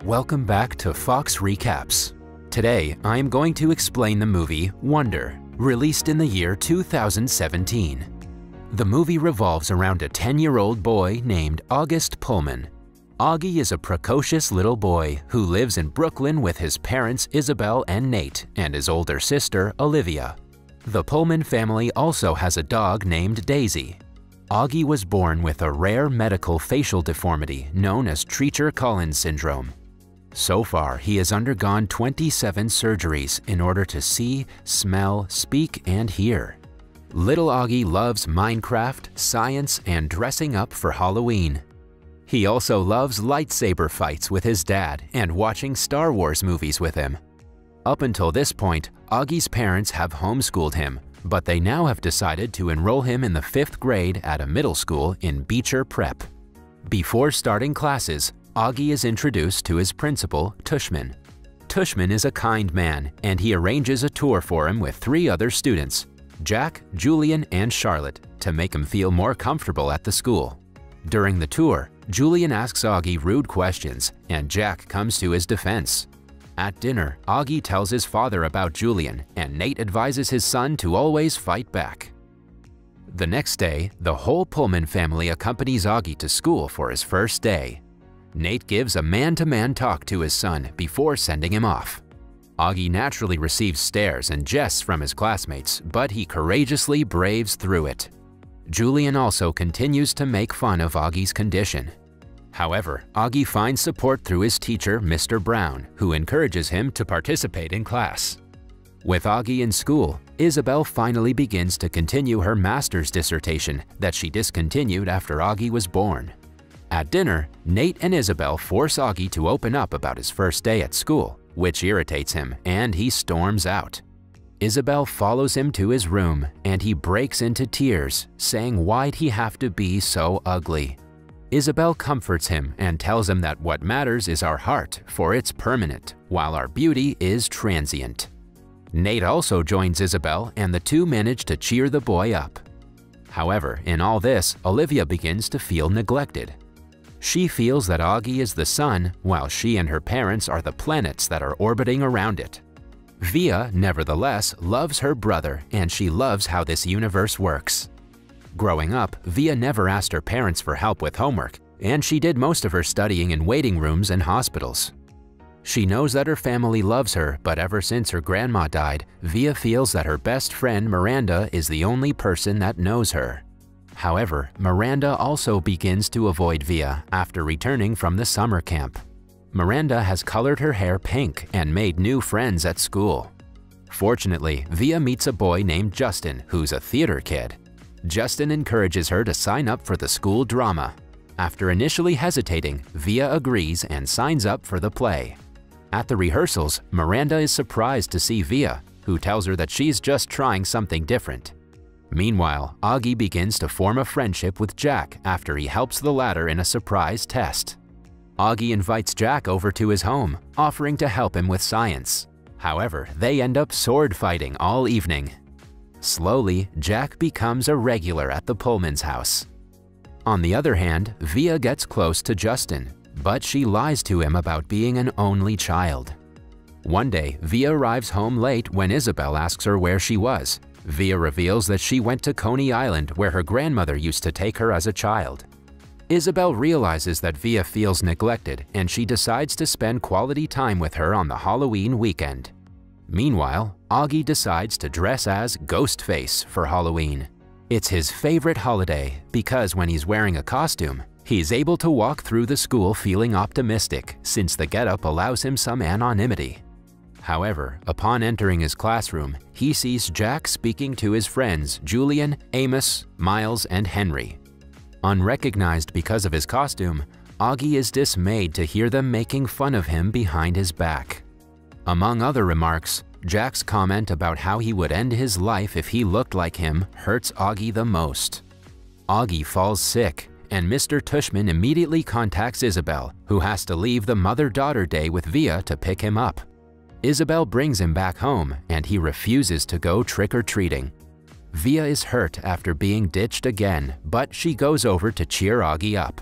Welcome back to Fox Recaps. Today, I am going to explain the movie Wonder, released in the year 2017. The movie revolves around a 10-year-old boy named August Pullman. Augie is a precocious little boy who lives in Brooklyn with his parents Isabel and Nate and his older sister Olivia. The Pullman family also has a dog named Daisy. Augie was born with a rare medical facial deformity known as Treacher-Collins syndrome. So far, he has undergone 27 surgeries in order to see, smell, speak, and hear. Little Augie loves Minecraft, science, and dressing up for Halloween. He also loves lightsaber fights with his dad and watching Star Wars movies with him. Up until this point, Augie's parents have homeschooled him, but they now have decided to enroll him in the 5th grade at a middle school in Beecher Prep. Before starting classes, Augie is introduced to his principal, Tushman. Tushman is a kind man, and he arranges a tour for him with 3 other students, Jack, Julian, and Charlotte, to make him feel more comfortable at the school. During the tour, Julian asks Augie rude questions, and Jack comes to his defense. At dinner, Augie tells his father about Julian, and Nate advises his son to always fight back. The next day, the whole Pullman family accompanies Augie to school for his first day. Nate gives a man-to-man talk to his son before sending him off. Augie naturally receives stares and jests from his classmates, but he courageously braves through it. Julian also continues to make fun of Augie's condition. However, Augie finds support through his teacher, Mr. Brown, who encourages him to participate in class. With Augie in school, Isabel finally begins to continue her master's dissertation that she discontinued after Augie was born. At dinner, Nate and Isabel force Augie to open up about his first day at school, which irritates him, and he storms out. Isabel follows him to his room, and he breaks into tears, saying why'd he have to be so ugly. Isabel comforts him and tells him that what matters is our heart, for it's permanent, while our beauty is transient. Nate also joins Isabel, and the two manage to cheer the boy up. However, in all this, Olivia begins to feel neglected. She feels that Augie is the sun, while she and her parents are the planets that are orbiting around it. Via, nevertheless, loves her brother, and she loves how this universe works. Growing up, Via never asked her parents for help with homework, and she did most of her studying in waiting rooms and hospitals. She knows that her family loves her, but ever since her grandma died, Via feels that her best friend Miranda is the only person that knows her. However, Miranda also begins to avoid Via after returning from the summer camp. Miranda has colored her hair pink and made new friends at school. Fortunately, Via meets a boy named Justin, who's a theater kid. Justin encourages her to sign up for the school drama. After initially hesitating, Via agrees and signs up for the play. At the rehearsals, Miranda is surprised to see Via, who tells her that she's just trying something different. Meanwhile, Augie begins to form a friendship with Jack after he helps the latter in a surprise test. Augie invites Jack over to his home, offering to help him with science. However, they end up sword fighting all evening. Slowly, Jack becomes a regular at the Pullman's house. On the other hand, Via gets close to Justin, but she lies to him about being an only child. One day, Via arrives home late when Isabel asks her where she was. Via reveals that she went to Coney Island, where her grandmother used to take her as a child. Isabel realizes that Via feels neglected, and she decides to spend quality time with her on the Halloween weekend. Meanwhile, Augie decides to dress as Ghostface for Halloween. It's his favorite holiday because when he's wearing a costume, he's able to walk through the school feeling optimistic since the getup allows him some anonymity. However, upon entering his classroom, he sees Jack speaking to his friends Julian, Amos, Miles, and Henry. Unrecognized because of his costume, Augie is dismayed to hear them making fun of him behind his back. Among other remarks, Jack's comment about how he would end his life if he looked like him hurts Augie the most. Augie falls sick, and Mr. Tushman immediately contacts Isabel, who has to leave the mother-daughter day with Via to pick him up. Isabel brings him back home, and he refuses to go trick-or-treating. Via is hurt after being ditched again, but she goes over to cheer Augie up.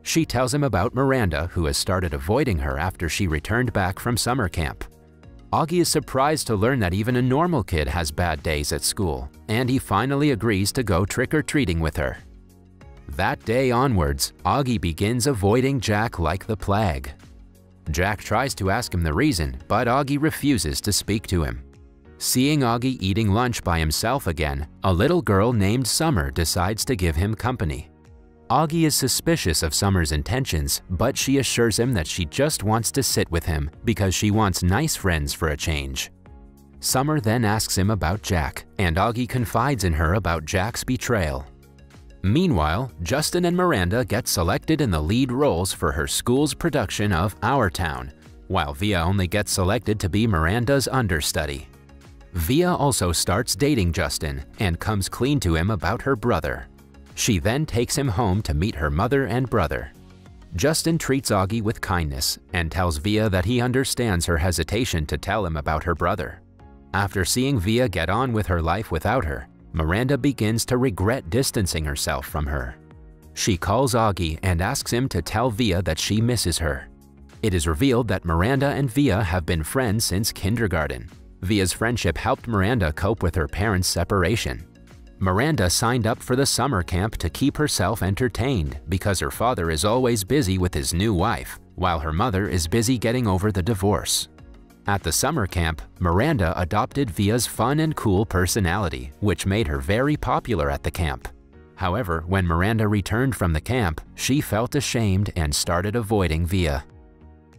She tells him about Miranda, who has started avoiding her after she returned back from summer camp. Augie is surprised to learn that even a normal kid has bad days at school, and he finally agrees to go trick-or-treating with her. That day onwards, Augie begins avoiding Jack like the plague. Jack tries to ask him the reason, but Augie refuses to speak to him. Seeing Augie eating lunch by himself again, a little girl named Summer decides to give him company. Augie is suspicious of Summer's intentions, but she assures him that she just wants to sit with him because she wants nice friends for a change. Summer then asks him about Jack, and Augie confides in her about Jack's betrayal. Meanwhile, Justin and Miranda get selected in the lead roles for her school's production of Our Town, while Via only gets selected to be Miranda's understudy. Via also starts dating Justin and comes clean to him about her brother. She then takes him home to meet her mother and brother. Justin treats Augie with kindness and tells Via that he understands her hesitation to tell him about her brother. After seeing Via get on with her life without her, Miranda begins to regret distancing herself from her. She calls Augie and asks him to tell Via that she misses her. It is revealed that Miranda and Via have been friends since kindergarten. Via's friendship helped Miranda cope with her parents' separation. Miranda signed up for the summer camp to keep herself entertained because her father is always busy with his new wife, while her mother is busy getting over the divorce. At the summer camp, Miranda adopted Via's fun and cool personality, which made her very popular at the camp. However, when Miranda returned from the camp, she felt ashamed and started avoiding Via.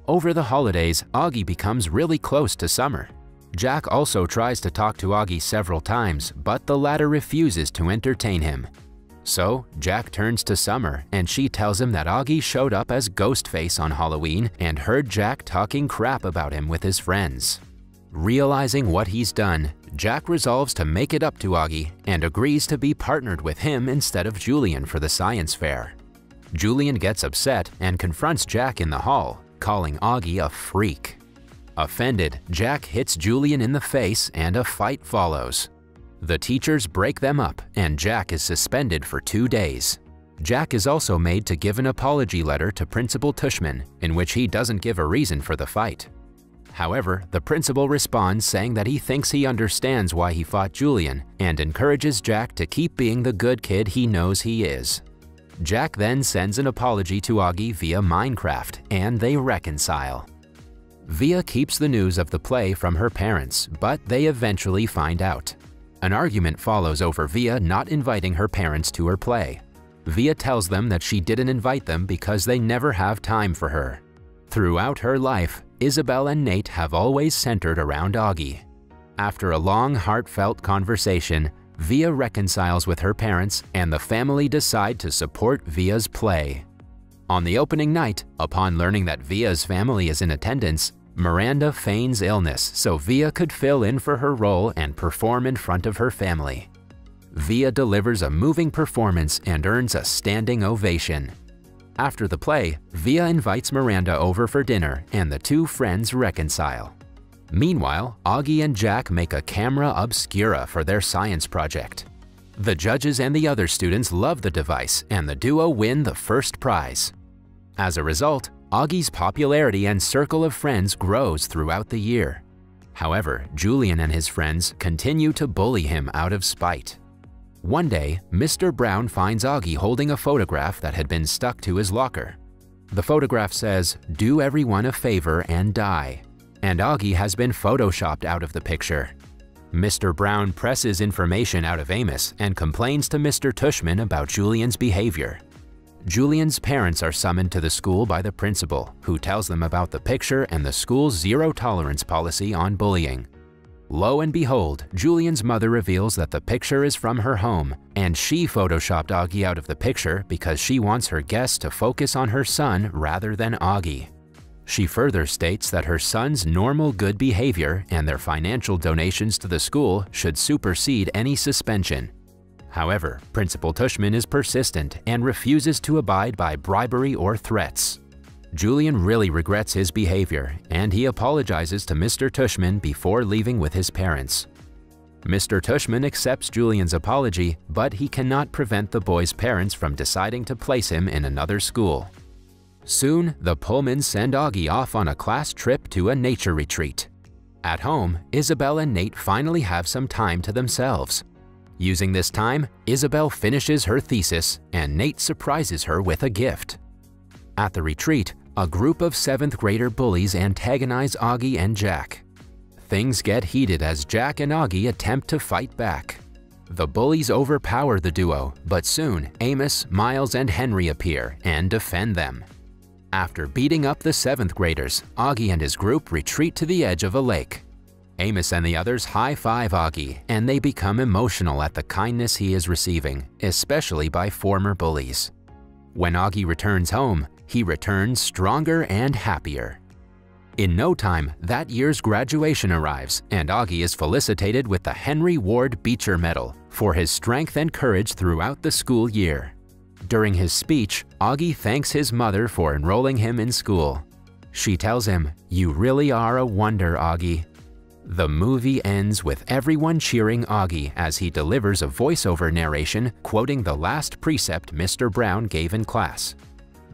Over the holidays, Augie becomes really close to Summer. Jack also tries to talk to Augie several times, but the latter refuses to entertain him. So, Jack turns to Summer and she tells him that Augie showed up as Ghostface on Halloween and heard Jack talking crap about him with his friends. Realizing what he's done, Jack resolves to make it up to Augie and agrees to be partnered with him instead of Julian for the science fair. Julian gets upset and confronts Jack in the hall, calling Augie a freak. Offended, Jack hits Julian in the face and a fight follows. The teachers break them up and Jack is suspended for 2 days. Jack is also made to give an apology letter to Principal Tushman, in which he doesn't give a reason for the fight. However, the principal responds saying that he thinks he understands why he fought Julian and encourages Jack to keep being the good kid he knows he is. Jack then sends an apology to Augie via Minecraft and they reconcile. Via keeps the news of the play from her parents, but they eventually find out. An argument follows over Via not inviting her parents to her play. Via tells them that she didn't invite them because they never have time for her. Throughout her life, Isabel and Nate have always centered around Augie. After a long, heartfelt conversation, Via reconciles with her parents and the family decide to support Via's play. On the opening night, upon learning that Via's family is in attendance, Miranda feigns illness so Via could fill in for her role and perform in front of her family. Via delivers a moving performance and earns a standing ovation. After the play, Via invites Miranda over for dinner and the two friends reconcile. Meanwhile, Augie and Jack make a camera obscura for their science project. The judges and the other students love the device and the duo win the first prize. As a result, Augie's popularity and circle of friends grows throughout the year. However, Julian and his friends continue to bully him out of spite. One day, Mr. Brown finds Augie holding a photograph that had been stuck to his locker. The photograph says, "Do everyone a favor and die," and Augie has been photoshopped out of the picture. Mr. Brown presses information out of Amos and complains to Mr. Tushman about Julian's behavior. Julian's parents are summoned to the school by the principal, who tells them about the picture and the school's zero-tolerance policy on bullying. Lo and behold, Julian's mother reveals that the picture is from her home, and she photoshopped Augie out of the picture because she wants her guests to focus on her son rather than Augie. She further states that her son's normal good behavior and their financial donations to the school should supersede any suspension. However, Principal Tushman is persistent and refuses to abide by bribery or threats. Julian really regrets his behavior, and he apologizes to Mr. Tushman before leaving with his parents. Mr. Tushman accepts Julian's apology, but he cannot prevent the boy's parents from deciding to place him in another school. Soon, the Pullmans send Augie off on a class trip to a nature retreat. At home, Isabel and Nate finally have some time to themselves. Using this time, Isabel finishes her thesis and Nate surprises her with a gift. At the retreat, a group of 7th grader bullies antagonize Augie and Jack. Things get heated as Jack and Augie attempt to fight back. The bullies overpower the duo, but soon Amos, Miles, and Henry appear and defend them. After beating up the 7th graders, Augie and his group retreat to the edge of a lake. Amos and the others high-five Augie, and they become emotional at the kindness he is receiving, especially by former bullies. When Augie returns home, he returns stronger and happier. In no time, that year's graduation arrives, and Augie is felicitated with the Henry Ward Beecher Medal for his strength and courage throughout the school year. During his speech, Augie thanks his mother for enrolling him in school. She tells him, "You really are a wonder, Augie." The movie ends with everyone cheering Augie as he delivers a voiceover narration quoting the last precept Mr. Brown gave in class.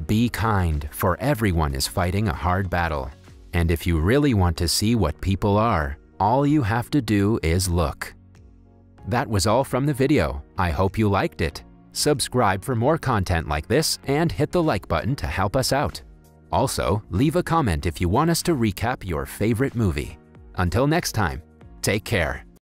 "Be kind, for everyone is fighting a hard battle. And if you really want to see what people are, all you have to do is look." That was all from the video. I hope you liked it. Subscribe for more content like this and hit the like button to help us out. Also, leave a comment if you want us to recap your favorite movie. Until next time, take care.